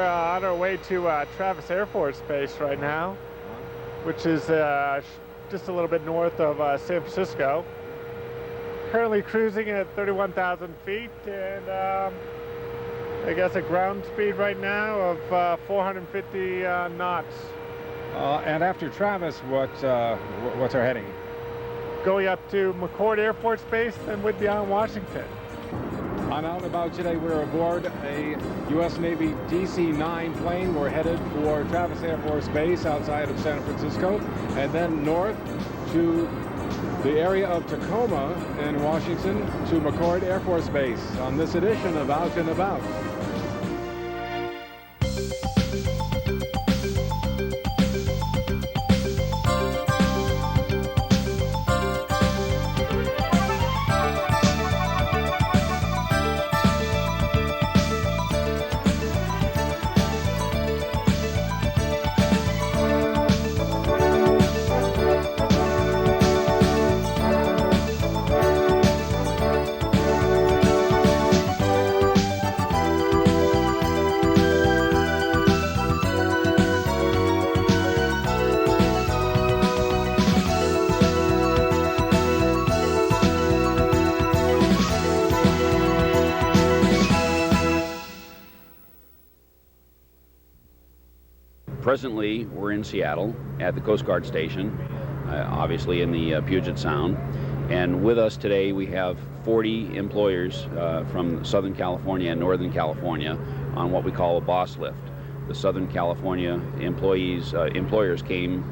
on our way to Travis Air Force Base right now, which is just a little bit north of San Francisco. Currently cruising at 31,000 feet, and I guess a ground speed right now of 450 knots. And after Travis, what's our heading? Going up to McCord Air Force Base, then we'd be on Washington. On Out and About today, we're aboard a U.S. Navy DC-9 plane. We're headed for Travis Air Force Base outside of San Francisco, and then north to the area of Tacoma in Washington to McCord Air Force Base on this edition of Out and About. Presently, we're in Seattle at the Coast Guard station, obviously in the Puget Sound. And with us today, we have 40 employers from Southern California and Northern California on what we call a BOSSLIFT. The Southern California employers came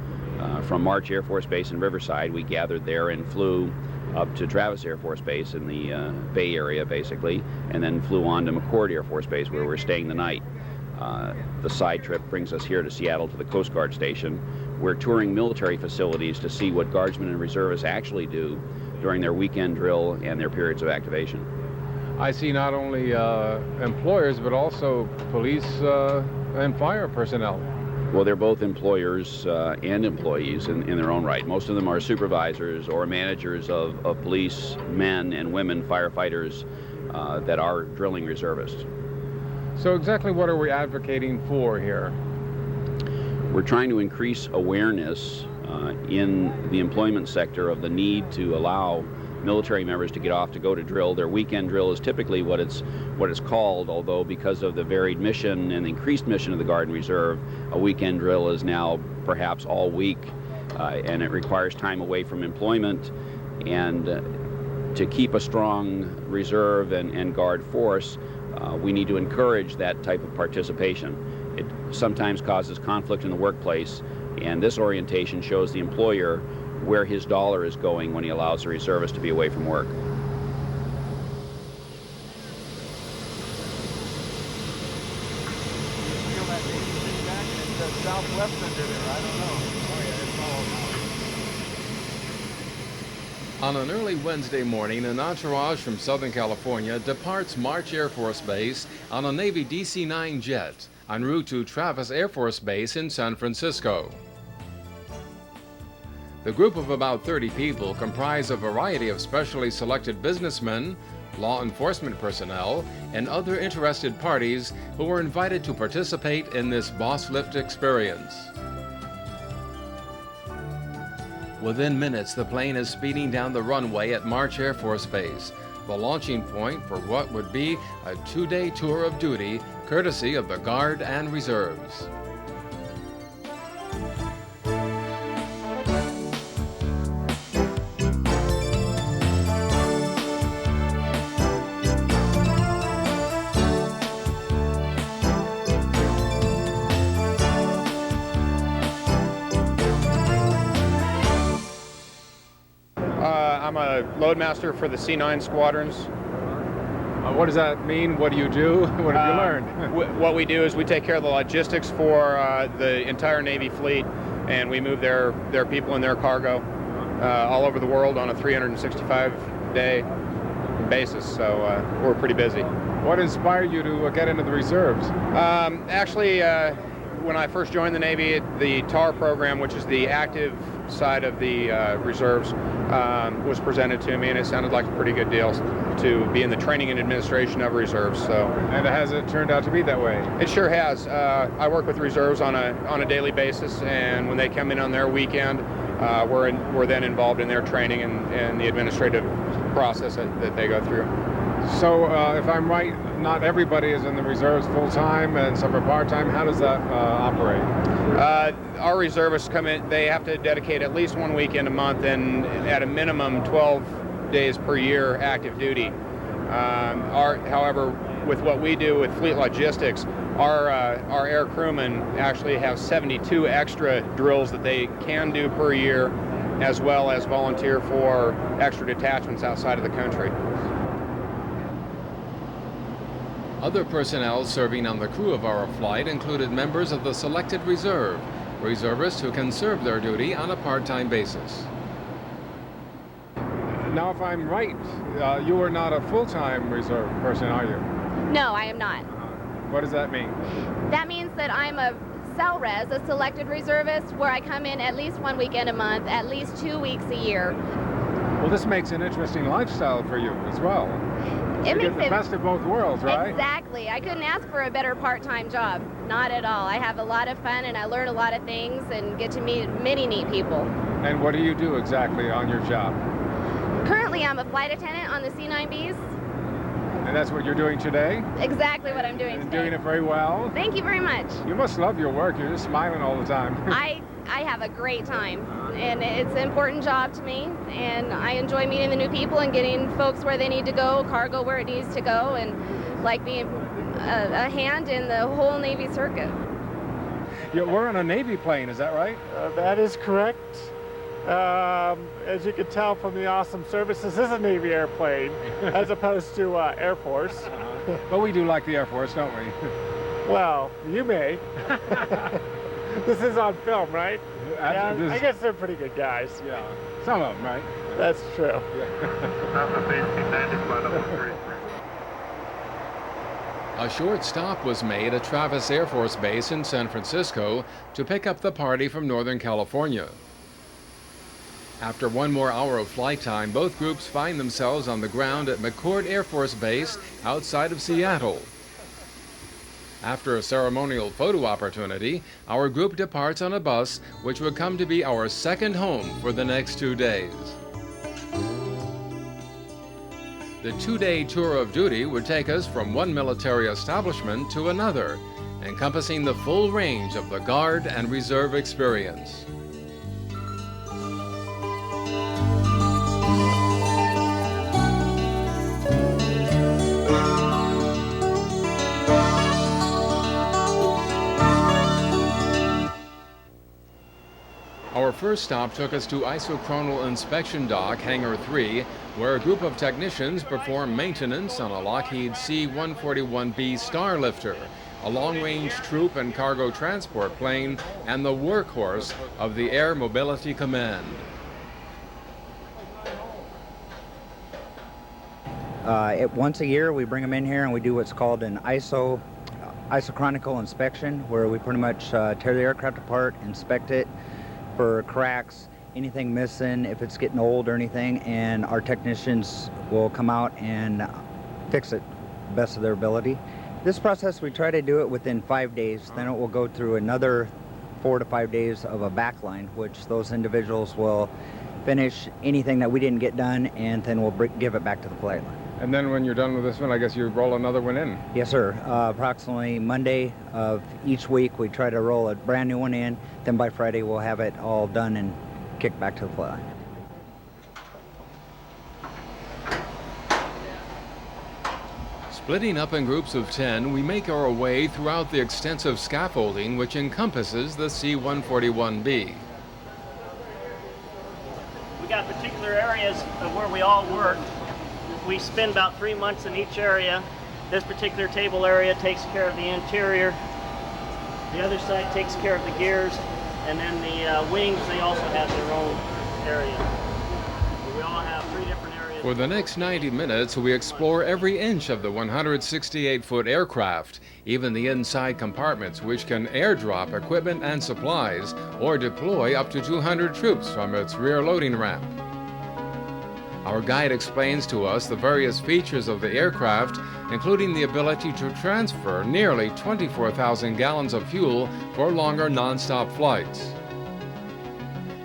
from March Air Force Base in Riverside. We gathered there and flew up to Travis Air Force Base in the Bay Area, basically, and then flew on to McCord Air Force Base, where we're staying the night. The side trip brings us here to Seattle to the Coast Guard station. We're touring military facilities to see what guardsmen and reservists actually do during their weekend drill and their periods of activation. I see not only employers, but also police and fire personnel. Well, they're both employers and employees in their own right. Most of them are supervisors or managers of police men and women firefighters that are drilling reservists. So exactly what are we advocating for here? We're trying to increase awareness in the employment sector of the need to allow military members to get off to go to drill. Their weekend drill is typically what it's called, although because of the varied mission and the increased mission of the Guard and Reserve, a weekend drill is now perhaps all week, and it requires time away from employment. And to keep a strong reserve and Guard force, we need to encourage that type of participation. It sometimes causes conflict in the workplace, and this orientation shows the employer where his dollar is going when he allows a reservist to be away from work. Feel that Navy back and it's the southwest under there, I don't know. Oh yeah, it's all On an early Wednesday morning, an entourage from Southern California departs March Air Force Base on a Navy DC-9 jet en route to Travis Air Force Base in San Francisco. The group of about 30 people comprise a variety of specially selected businessmen, law enforcement personnel, and other interested parties who were invited to participate in this BOSSLIFT experience. Within minutes, the plane is speeding down the runway at March Air Force Base, the launching point for what would be a 2-day tour of duty courtesy of the Guard and Reserves. I'm a loadmaster for the C9 squadrons. What does that mean? What do you do? What have you learned? What we do is we take care of the logistics for the entire Navy fleet, and we move their people and their cargo all over the world on a 365-day basis, so we're pretty busy. What inspired you to get into the reserves? Actually, when I first joined the Navy, the TAR program, which is the Active side of the reserves was presented to me, and it sounded like a pretty good deal to be in the training and administration of reserves. So, And has it turned out to be that way? it sure has. I work with reserves on a daily basis, and when they come in on their weekend, we're then involved in their training and the administrative process that they go through. So if I'm right, not everybody is in the reserves full-time and some are part-time. How does that operate? Our reservists come in, they have to dedicate at least 1 weekend a month and at a minimum 12 days per year active duty. However, with what we do with fleet logistics, our air crewmen actually have 72 extra drills that they can do per year, as well as volunteer for extra detachments outside of the country. Other personnel serving on the crew of our flight included members of the selected reserve, reservists who can serve their duty on a part-time basis. Now, if I'm right, you are not a full-time reserve person, are you? No, I am not. What does that mean? That means that I'm a CELRES, a selected reservist, where I come in at least 1 weekend a month, at least 2 weeks a year. Well, this makes an interesting lifestyle for you as well. It You get makes the best of both worlds, right? Exactly. I couldn't ask for a better part-time job. Not at all. I have a lot of fun and I learn a lot of things and get to meet many neat people. And what do you do exactly on your job? Currently, I'm a flight attendant on the C9Bs. And that's what you're doing today? Exactly what I'm doing And today. doing it very well? Thank you very much. You must love your work. You're just smiling all the time. I have a great time, and it's an important job to me, and I enjoy meeting the new people and getting folks where they need to go, cargo where it needs to go, and like being a hand in the whole Navy circuit. We're on a Navy plane, is that right? That is correct. As you can tell from the awesome service, this is a Navy airplane as opposed to Air Force. But we do like the Air Force, don't we? Well, you may. This is on film, right? Yeah, I guess they're pretty good guys. Yeah, some of them, right? That's true. A short stop was made at Travis Air Force Base in San Francisco to pick up the party from Northern California. After 1 more hour of flight time, both groups find themselves on the ground at McChord Air Force Base outside of Seattle. After a ceremonial photo opportunity, our group departs on a bus which would come to be our second home for the next 2 days. The 2-day tour of duty would take us from one military establishment to another, encompassing the full range of the Guard and Reserve experience. Our first stop took us to Isochronal Inspection Dock, Hangar 3, where a group of technicians perform maintenance on a Lockheed C-141B Starlifter, a long-range troop and cargo transport plane and the workhorse of the Air Mobility Command. Once a year, we bring them in here and we do what's called an isochronical inspection, where we pretty much tear the aircraft apart, inspect it for cracks, anything missing, if it's getting old or anything, and our technicians will come out and fix it the best of their ability. This process, we try to do it within 5 days. Then it will go through another 4 to 5 days of a backline, which those individuals will finish anything that we didn't get done, and then we'll give it back to the flight line. And then when you're done with this one, I guess you roll another one in. Yes, sir. Approximately Monday of each week, we try to roll a brand new one in. Then by Friday, we'll have it all done and kicked back to the flight line. Splitting up in groups of 10, we make our way throughout the extensive scaffolding which encompasses the C-141B. We got particular areas of where we all work. We spend about 3 months in each area. This particular table area takes care of the interior. The other side takes care of the gears. And then the wings, they also have their own area. We all have 3 different areas For the next 90 minutes, we explore every inch of the 168-foot aircraft, even the inside compartments, which can airdrop equipment and supplies or deploy up to 200 troops from its rear loading ramp. Our guide explains to us the various features of the aircraft, including the ability to transfer nearly 24,000 gallons of fuel for longer non-stop flights.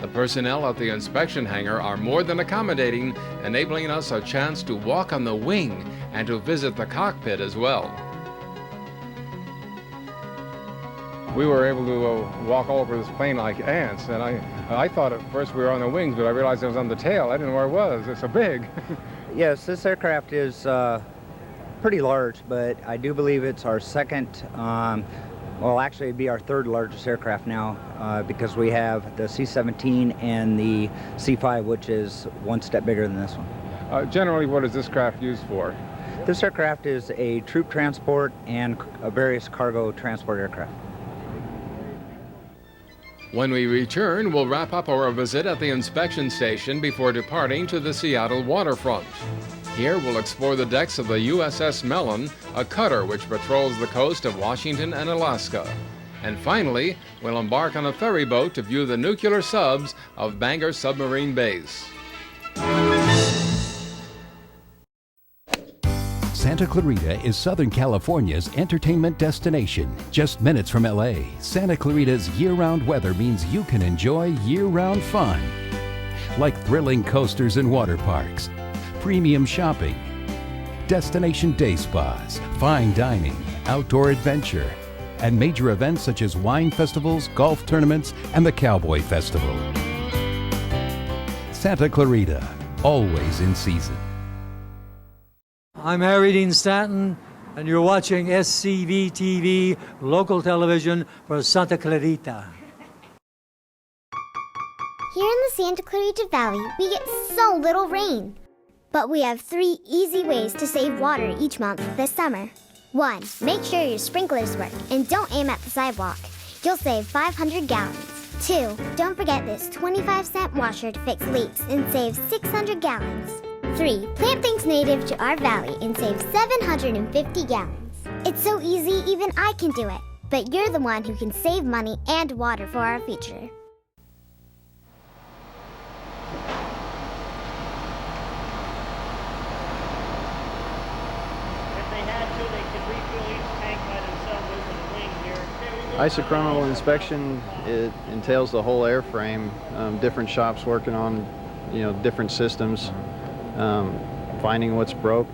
The personnel at the inspection hangar are more than accommodating, enabling us a chance to walk on the wing and to visit the cockpit as well. We were able to walk all over this plane like ants, and I thought at first we were on the wings, but I realized it was on the tail. I didn't know where it was. It's so big. Yes, this aircraft is pretty large, but I do believe it's our second, well, actually it'd be our third largest aircraft now, because we have the C-17 and the C-5, which is one step bigger than this one. Generally, what is this craft used for? This aircraft is a troop transport and various cargo transport aircraft. When we return, we'll wrap up our visit at the inspection station before departing to the Seattle waterfront. Here we'll explore the decks of the USS Mellon, a cutter which patrols the coast of Washington and Alaska. And finally, we'll embark on a ferry boat to view the nuclear subs of Bangor Submarine Base. Santa Clarita is Southern California's entertainment destination. Just minutes from LA, Santa Clarita's year-round weather means you can enjoy year-round fun. Like thrilling coasters and water parks, premium shopping, destination day spas, fine dining, outdoor adventure, and major events such as wine festivals, golf tournaments, and the Cowboy Festival. Santa Clarita, always in season. I'm Harry Dean Stanton, and you're watching SCV TV, local television for Santa Clarita. Here in the Santa Clarita Valley, we get so little rain. But we have 3 easy ways to save water each month this summer. 1. Make sure your sprinklers work and don't aim at the sidewalk. You'll save 500 gallons. 2. Don't forget this 25-cent washer to fix leaks and save 600 gallons. 3. Plant things native to our valley and save 750 gallons. It's so easy, even I can do it. But you're the one who can save money and water for our future. Isochronal inspection, it entails the whole airframe, different shops working on, different systems, finding what's broke,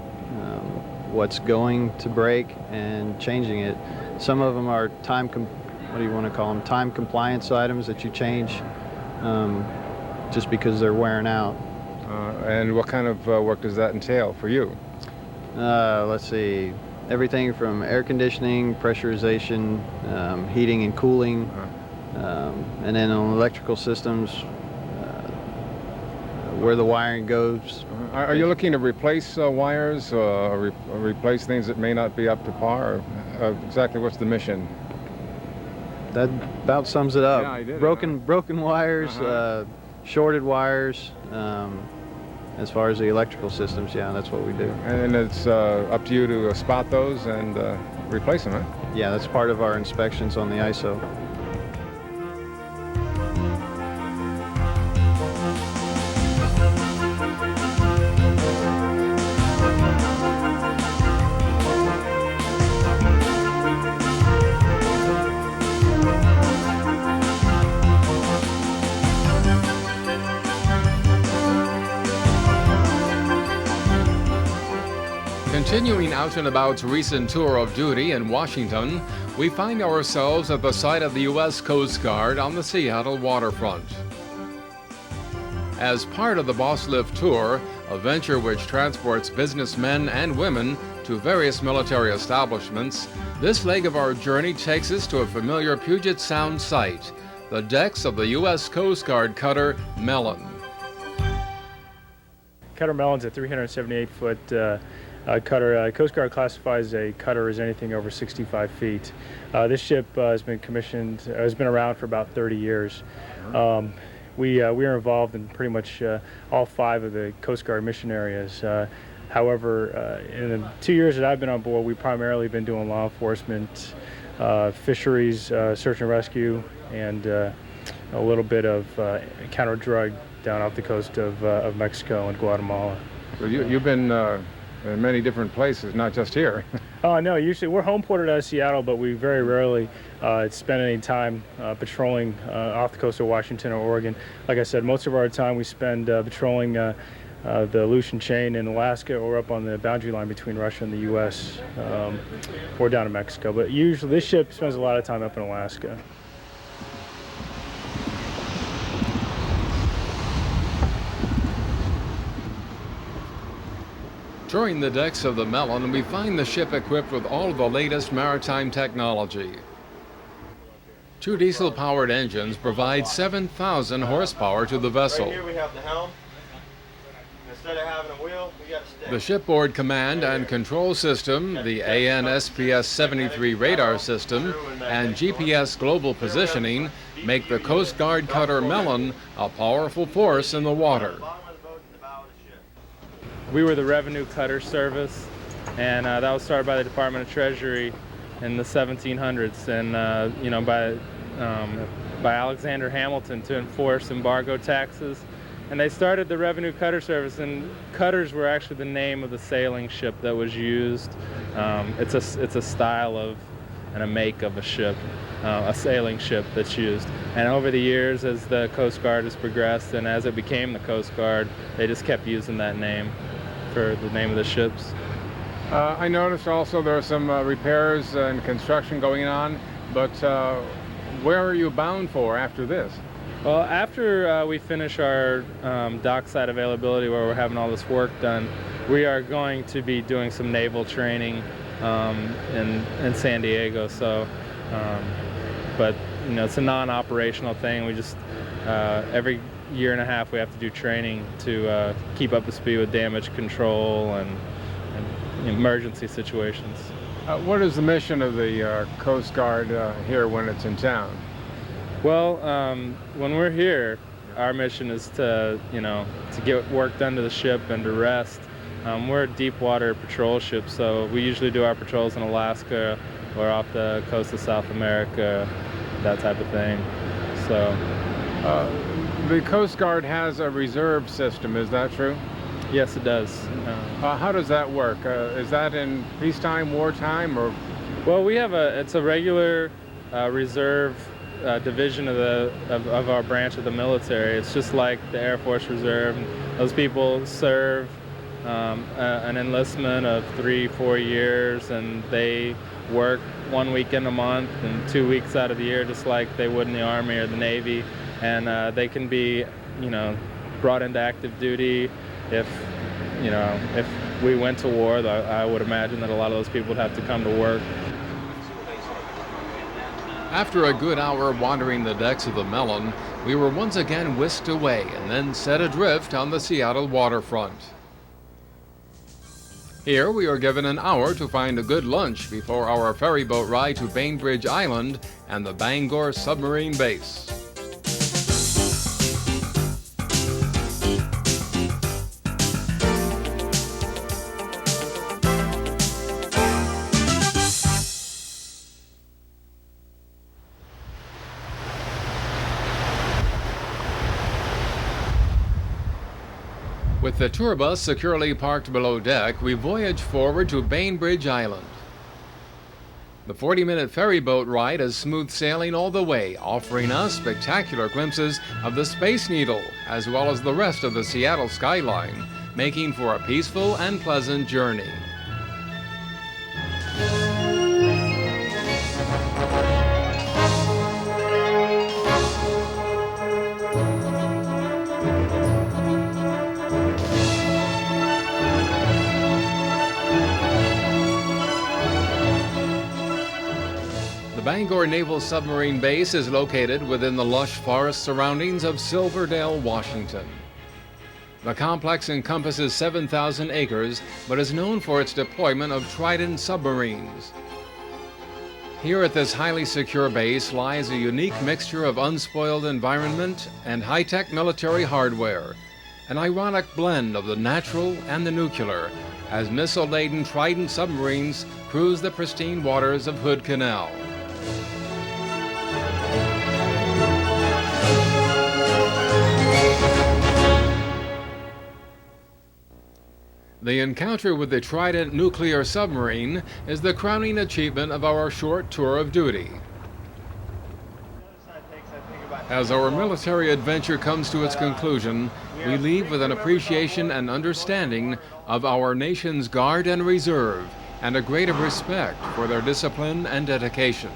what's going to break, and changing it. Some of them are time compliance items that you change just because they're wearing out. And what kind of work does that entail for you? Let's see. Everything from air conditioning, pressurization, heating and cooling, and then on electrical systems, where the wiring goes. Are you looking to replace wires or replace things that may not be up to par? Exactly what's the mission? That about sums it up. Yeah, I did. Broken wires, shorted wires. As far as the electrical systems, yeah, that's what we do. And it's up to you to spot those and replace them, huh? Yeah, that's part of our inspections on the ISO. Continuing Out and About's recent tour of duty in Washington, we find ourselves at the site of the U.S. Coast Guard on the Seattle waterfront. As part of the BOSSLIFT tour, a venture which transports businessmen and women to various military establishments, this leg of our journey takes us to a familiar Puget Sound site, the decks of the U.S. Coast Guard cutter Mellon. Cutter Mellon's a 378-foot cutter. Coast Guard classifies a cutter as anything over 65 feet. This ship has been commissioned, has been around for about 30 years. we are involved in pretty much all 5 of the Coast Guard mission areas. However, in the 2 years that I've been on board, we've primarily been doing law enforcement, fisheries, search and rescue, and a little bit of counter-drug down off the coast of Mexico and Guatemala. So you've been in many different places, not just here. Oh, no, usually we're home ported out of Seattle, but we very rarely spend any time patrolling off the coast of Washington or Oregon. Like I said, most of our time we spend patrolling the Aleutian Chain in Alaska or up on the boundary line between Russia and the U.S. Or down in Mexico. But usually this ship spends a lot of time up in Alaska. Touring the decks of the Mellon, we find the ship equipped with all of the latest maritime technology. 2 diesel-powered engines provide 7,000 horsepower to the vessel. Right here we have the helm. Instead of having a wheel, we got a stick. The shipboard command and control system, the AN/SPS-73 radar system, and GPS global positioning make the Coast Guard cutter Mellon a powerful force in the water. We were the revenue cutter service, and that was started by the Department of Treasury in the 1700s, and you know, by Alexander Hamilton to enforce embargo taxes. And they started the revenue cutter service, and cutters were actually the name of the sailing ship that was used. It's a style of and a make of a ship, a sailing ship that's used. And over the years, as the Coast Guard has progressed and as it became the Coast Guard, they just kept using that name for the name of the ships. I noticed also there are some repairs and construction going on, but where are you bound for after this? Well, after we finish our dockside availability, where we're having all this work done, we are going to be doing some naval training in San Diego. So, but you know, it's a non-operational thing. We just every year and a half we have to do training to keep up to speed with damage control and emergency situations. What is the mission of the Coast Guard here when it's in town? Well, when we're here, our mission is to, you know, to get work done to the ship and to rest. We're a deep water patrol ship, so we usually do our patrols in Alaska or off the coast of South America, that type of thing. So, the Coast Guard has a reserve system, is that true? Yes, it does. How does that work? Is that in peacetime, wartime, or? Well, we have it's a regular reserve division of our branch of the military. It's just like the Air Force Reserve. Those people serve an enlistment of 3-4 years, and they work 1 weekend a month and 2 weeks out of the year, just like they would in the Army or the Navy. And they can be, you know, brought into active duty if, you know, if we went to war. I would imagine that a lot of those people would have to come to work. After a good hour wandering the decks of the Mellon, we were once again whisked away and then set adrift on the Seattle waterfront. Here we are given an hour to find a good lunch before our ferry boat ride to Bainbridge Island and the Bangor submarine base. With the tour bus securely parked below deck, we voyage forward to Bainbridge Island. The 40-minute ferry boat ride is smooth sailing all the way, offering us spectacular glimpses of the Space Needle, as well as the rest of the Seattle skyline, making for a peaceful and pleasant journey. Bangor Naval Submarine Base is located within the lush forest surroundings of Silverdale, Washington. The complex encompasses 7,000 acres, but is known for its deployment of Trident submarines. Here at this highly secure base lies a unique mixture of unspoiled environment and high-tech military hardware, an ironic blend of the natural and the nuclear, as missile-laden Trident submarines cruise the pristine waters of Hood Canal. The encounter with the Trident nuclear submarine is the crowning achievement of our short tour of duty. As our military adventure comes to its conclusion, we leave with an appreciation and understanding of our nation's Guard and Reserve and a greater respect for their discipline and dedication.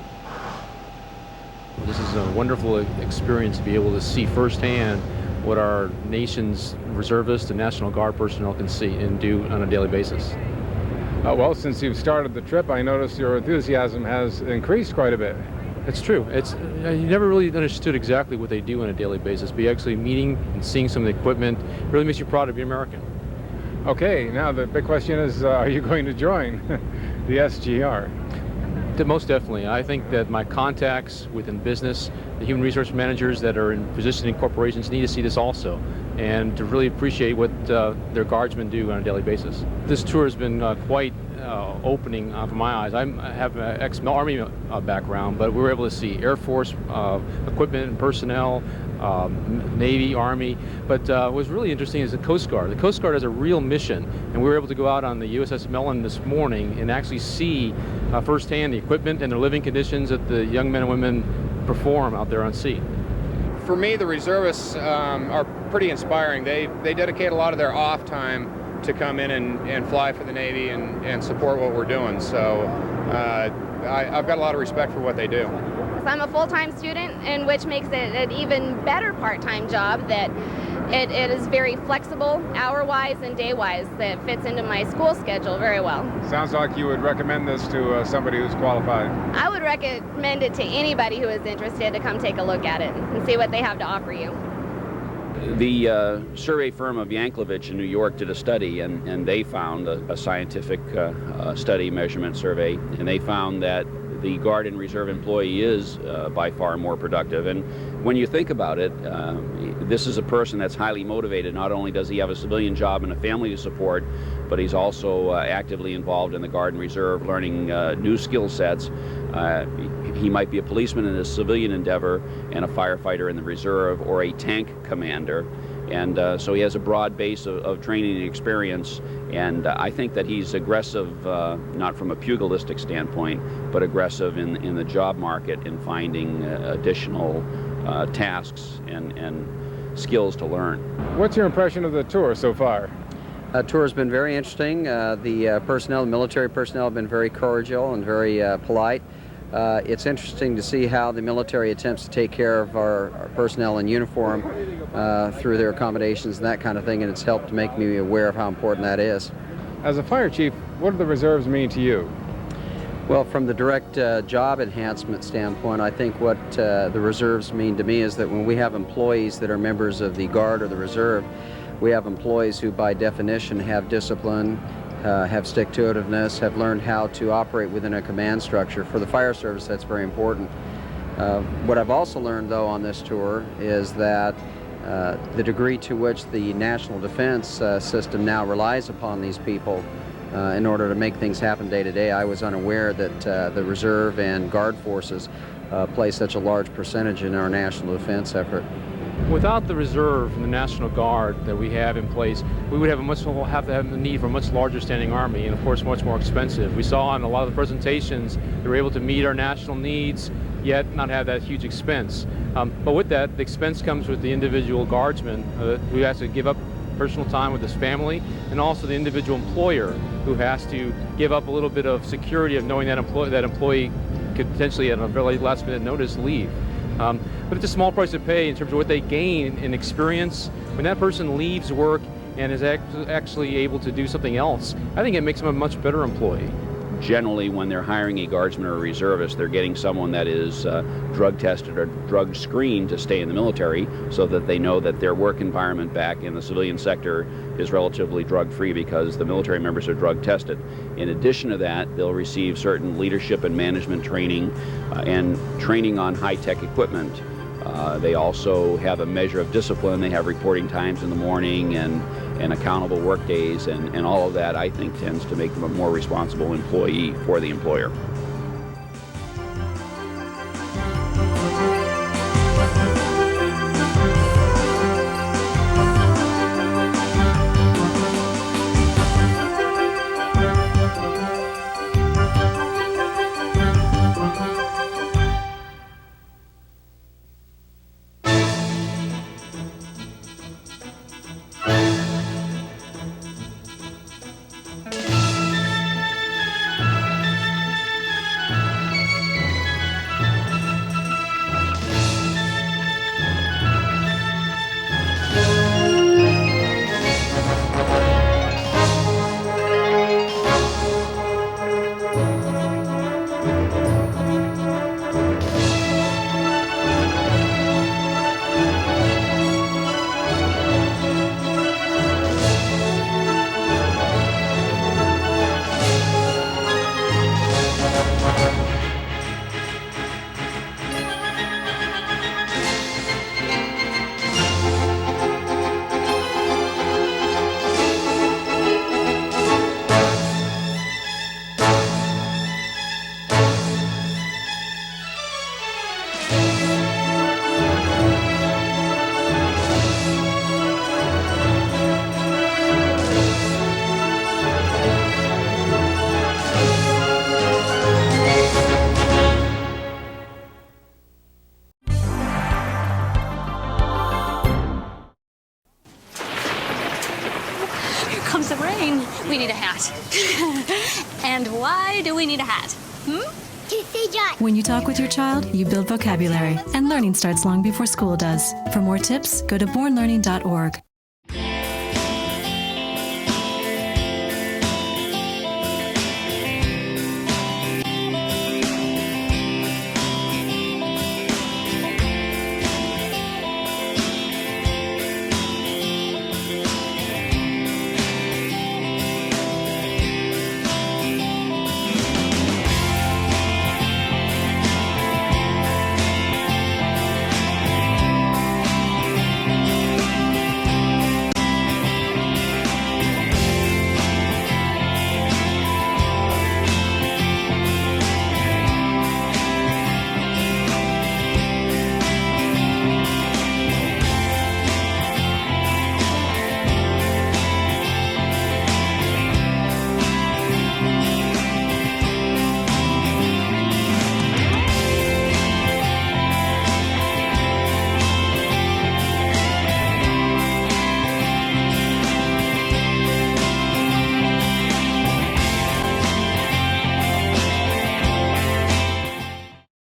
This is a wonderful experience to be able to see firsthand what our nation's reservists and National Guard personnel can see and do on a daily basis. Well, since you've started the trip, I noticed your enthusiasm has increased quite a bit. It's true. You never really understood exactly what they do on a daily basis, but actually meeting and seeing some of the equipment really makes you proud to be American. Okay, now the big question is, are you going to join the SGR? Most definitely. I think that my contacts within business, the human resource managers that are in position in corporations need to see this also, and to really appreciate what their guardsmen do on a daily basis. This tour has been quite opening for my eyes. I have an ex-Army background, but we were able to see Air Force equipment and personnel, Navy, Army, but what was really interesting is the Coast Guard. The Coast Guard has a real mission, and we were able to go out on the USS Mellon this morning and actually see firsthand the equipment and the living conditions that the young men and women perform out there on sea. For me, the reservists are pretty inspiring. They dedicate a lot of their off time to come in and fly for the Navy and support what we're doing. So I've got a lot of respect for what they do. I'm a full-time student, and which makes it an even better part-time job that it is very flexible hour-wise and day-wise, that fits into my school schedule very well. Sounds like you would recommend this to somebody who's qualified. I would recommend it to anybody who is interested to come take a look at it and see what they have to offer you. The survey firm of Lichnerowicz in New York did a study, and they found a scientific study measurement survey, and they found that the Guard and Reserve employee is by far more productive. And when you think about it, this is a person that's highly motivated. Not only does he have a civilian job and a family to support, but he's also actively involved in the Guard and Reserve, learning new skill sets. He might be a policeman in a civilian endeavor and a firefighter in the reserve, or a tank commander. And so he has a broad base of training and experience, and I think that he's aggressive, not from a pugilistic standpoint, but aggressive in the job market in finding additional tasks and skills to learn. What's your impression of the tour so far? The tour has been very interesting. The personnel, the military personnel, have been very cordial and very polite. It's interesting to see how the military attempts to take care of our personnel in uniform through their accommodations and that kind of thing, and it's helped to make me aware of how important that is. As a fire chief, what do the reserves mean to you? Well, from the direct job enhancement standpoint, I think what the reserves mean to me is that when we have employees that are members of the Guard or the Reserve, we have employees who by definition have discipline, have stick-to-itiveness, have learned how to operate within a command structure. For the fire service, that's very important. What I've also learned, though, on this tour is that the degree to which the national defense system now relies upon these people in order to make things happen day to day. I was unaware that the Reserve and Guard forces play such a large percentage in our national defense effort. Without the Reserve and the National Guard that we have in place, we would have the need for a much larger standing Army, and of course much more expensive. We saw on a lot of the presentations they were able to meet our national needs, yet not have that huge expense. But with that, the expense comes with the individual guardsman who has to give up personal time with his family, and also the individual employer who has to give up a little bit of security of knowing that employee could potentially at a very last minute notice leave. But it's a small price to pay in terms of what they gain in experience. When that person leaves work and is actually able to do something else, I think it makes them a much better employee. generally when they're hiring a guardsman or a reservist, they're getting someone that is drug tested or drug screened to stay in the military, so that they know that their work environment back in the civilian sector is relatively drug free because the military members are drug tested. In addition to that, they'll receive certain leadership and management training and training on high-tech equipment. They also have a measure of discipline. They have reporting times in the morning and accountable work days, and all of that, I think, tends to make them a more responsible employee for the employer. Comes the rain. We need a hat. And why do we need a hat? When you talk with your child, you build vocabulary, and learning starts long before school does. For more tips, go to bornlearning.org.